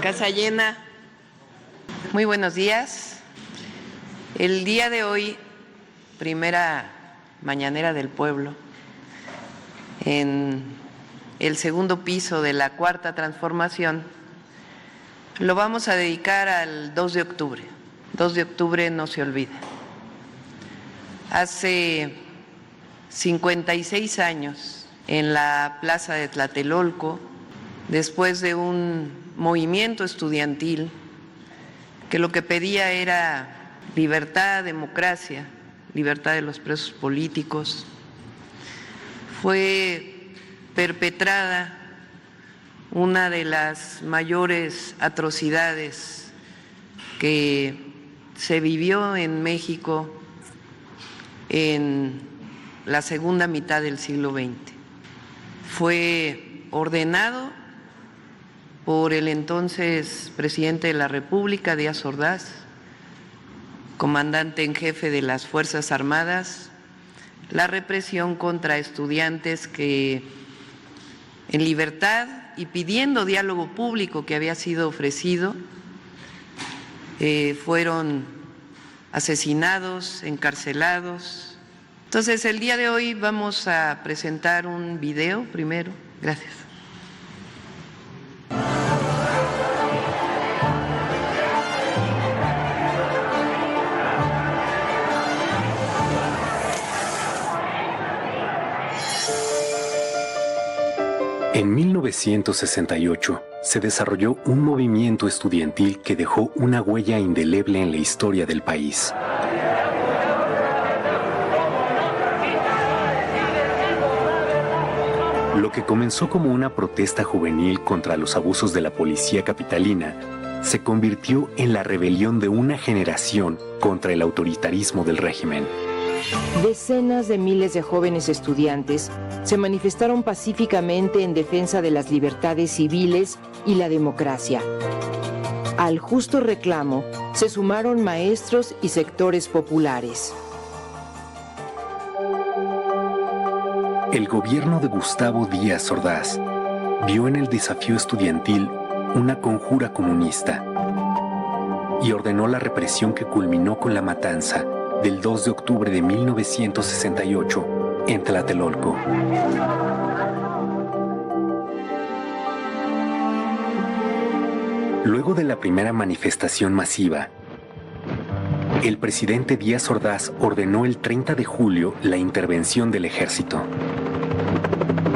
Casa llena. Muy buenos días. El día de hoy, primera mañanera del pueblo, en el segundo piso de la Cuarta Transformación, lo vamos a dedicar al 2 de octubre. 2 de octubre no se olvida. Hace 56 años, en la plaza de Tlatelolco, después de un movimiento estudiantil que lo que pedía era libertad, democracia, libertad de los presos políticos, fue perpetrada una de las mayores atrocidades que se vivió en México en la segunda mitad del siglo XX. Fue ordenado por el entonces presidente de la República, Díaz Ordaz, comandante en jefe de las Fuerzas Armadas, la represión contra estudiantes que en libertad y pidiendo diálogo público que había sido ofrecido, fueron asesinados, encarcelados. Entonces, el día de hoy vamos a presentar un video primero. Gracias. En 1968 se desarrolló un movimiento estudiantil que dejó una huella indeleble en la historia del país. Lo que comenzó como una protesta juvenil contra los abusos de la policía capitalina se convirtió en la rebelión de una generación contra el autoritarismo del régimen. Decenas de miles de jóvenes estudiantes se manifestaron pacíficamente en defensa de las libertades civiles y la democracia. Al justo reclamo se sumaron maestros y sectores populares. El gobierno de Gustavo Díaz Ordaz vio en el desafío estudiantil una conjura comunista y ordenó la represión que culminó con la matanza del 2 de octubre de 1968 en Tlatelolco. Luego de la primera manifestación masiva, el presidente Díaz Ordaz ordenó el 30 de julio la intervención del ejército.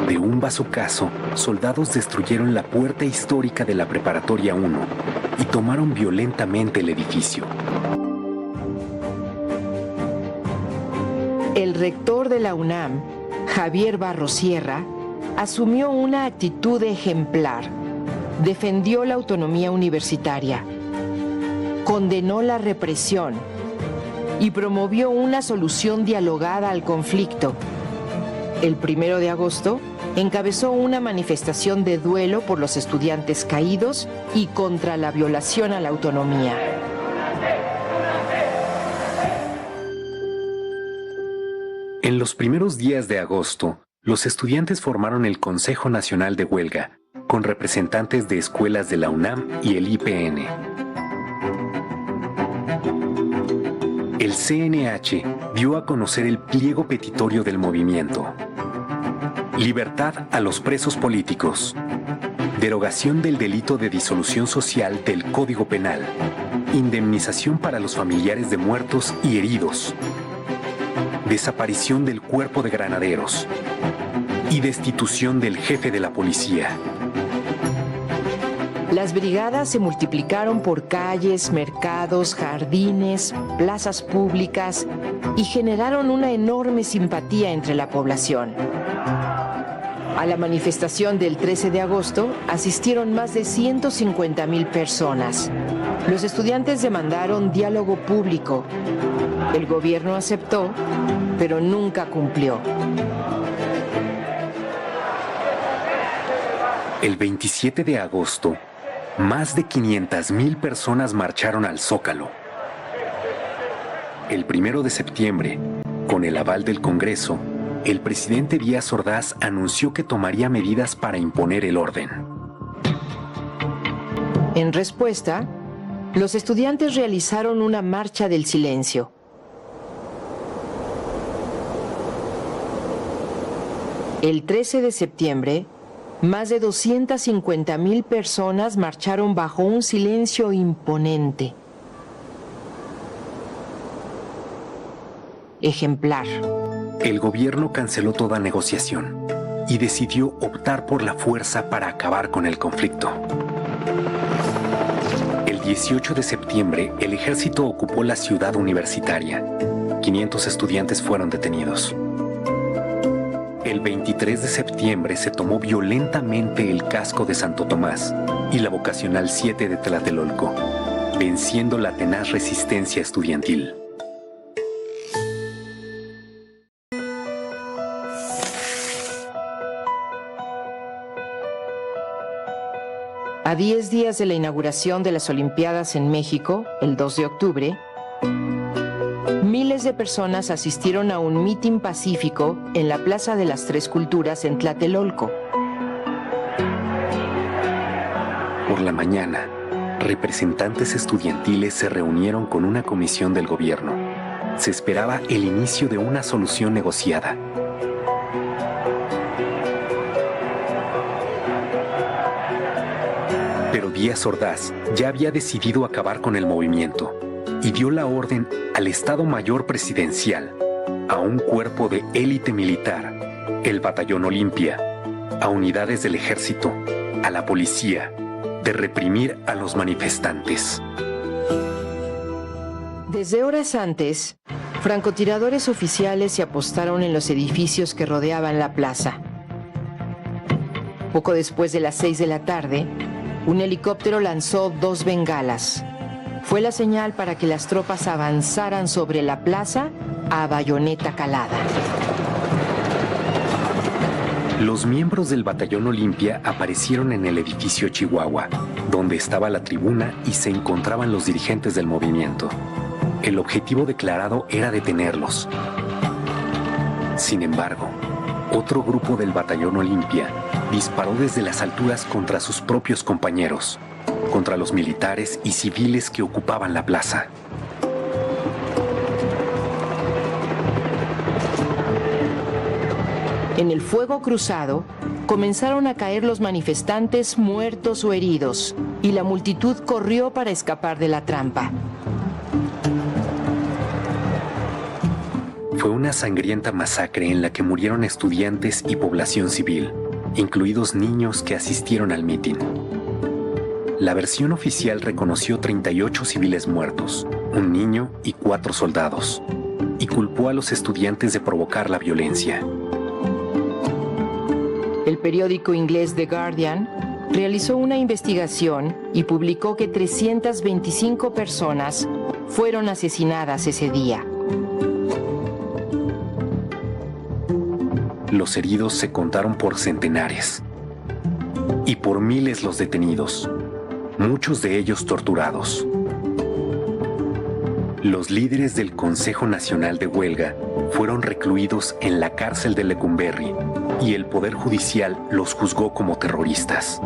De un bazucazo, soldados destruyeron la puerta histórica de la Preparatoria 1 y tomaron violentamente el edificio. El rector de la UNAM, Javier Barros Sierra, asumió una actitud ejemplar. Defendió la autonomía universitaria, condenó la represión y promovió una solución dialogada al conflicto. El 1 de agosto encabezó una manifestación de duelo por los estudiantes caídos y contra la violación a la autonomía. En los primeros días de agosto, los estudiantes formaron el Consejo Nacional de Huelga, con representantes de escuelas de la UNAM y el IPN. El CNH dio a conocer el pliego petitorio del movimiento. Libertad a los presos políticos. Derogación del delito de disolución social del Código Penal. Indemnización para los familiares de muertos y heridos. Desaparición del cuerpo de granaderos y destitución del jefe de la policía. Las brigadas se multiplicaron por calles, mercados, jardines, plazas públicas y generaron una enorme simpatía entre la población. A la manifestación del 13 de agosto asistieron más de 150,000 personas. Los estudiantes demandaron diálogo público. El gobierno aceptó, pero nunca cumplió. El 27 de agosto, más de 500,000 personas marcharon al Zócalo. El 1 de septiembre, con el aval del Congreso, el presidente Díaz Ordaz anunció que tomaría medidas para imponer el orden. En respuesta, los estudiantes realizaron una marcha del silencio. El 13 de septiembre, más de 250,000 personas marcharon bajo un silencio imponente. Ejemplar. El gobierno canceló toda negociación y decidió optar por la fuerza para acabar con el conflicto. El 18 de septiembre, el ejército ocupó la ciudad universitaria. 500 estudiantes fueron detenidos. El 23 de septiembre se tomó violentamente el casco de Santo Tomás y la vocacional 7 de Tlatelolco, venciendo la tenaz resistencia estudiantil. A 10 días de la inauguración de las Olimpiadas en México, el 2 de octubre, miles de personas asistieron a un mitin pacífico en la Plaza de las Tres Culturas en Tlatelolco. Por la mañana, representantes estudiantiles se reunieron con una comisión del gobierno. Se esperaba el inicio de una solución negociada. Pero Díaz Ordaz ya había decidido acabar con el movimiento y dio la orden al Estado Mayor Presidencial, a un cuerpo de élite militar, el Batallón Olimpia, a unidades del ejército, a la policía, de reprimir a los manifestantes. Desde horas antes, francotiradores oficiales se apostaron en los edificios que rodeaban la plaza. Poco después de las 6 de la tarde, un helicóptero lanzó 2 bengalas. Fue la señal para que las tropas avanzaran sobre la plaza a bayoneta calada. Los miembros del Batallón Olimpia aparecieron en el edificio Chihuahua, donde estaba la tribuna y se encontraban los dirigentes del movimiento. El objetivo declarado era detenerlos. Sin embargo, otro grupo del Batallón Olimpia disparó desde las alturas contra sus propios compañeros, contra los militares y civiles que ocupaban la plaza. En el fuego cruzado, comenzaron a caer los manifestantes muertos o heridos, y la multitud corrió para escapar de la trampa. Fue una sangrienta masacre en la que murieron estudiantes y población civil, incluidos niños que asistieron al mitin. La versión oficial reconoció 38 civiles muertos, un niño y 4 soldados, y culpó a los estudiantes de provocar la violencia. El periódico inglés The Guardian realizó una investigación y publicó que 325 personas fueron asesinadas ese día. Los heridos se contaron por centenares y por miles los detenidos, muchos de ellos torturados. Los líderes del Consejo Nacional de Huelga fueron recluidos en la cárcel de Lecumberri y el Poder Judicial los juzgó como terroristas.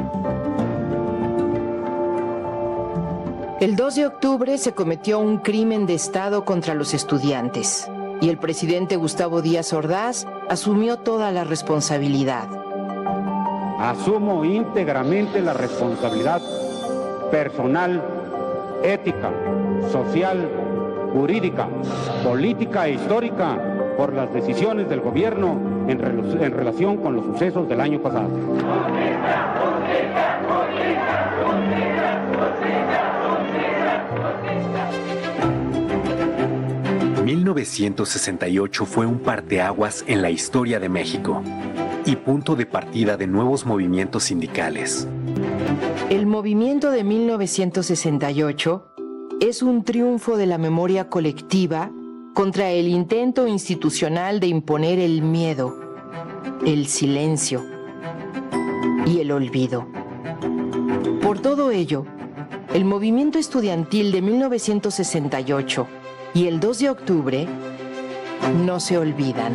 El 2 de octubre se cometió un crimen de Estado contra los estudiantes y el presidente Gustavo Díaz Ordaz asumió toda la responsabilidad. Asumo íntegramente la responsabilidad personal, ética, social, jurídica, política e histórica por las decisiones del gobierno en relación con los sucesos del año pasado. 1968 fue un parteaguas en la historia de México y punto de partida de nuevos movimientos sindicales. El movimiento de 1968 es un triunfo de la memoria colectiva contra el intento institucional de imponer el miedo, el silencio y el olvido. Por todo ello, el movimiento estudiantil de 1968 y el 2 de octubre no se olvidan.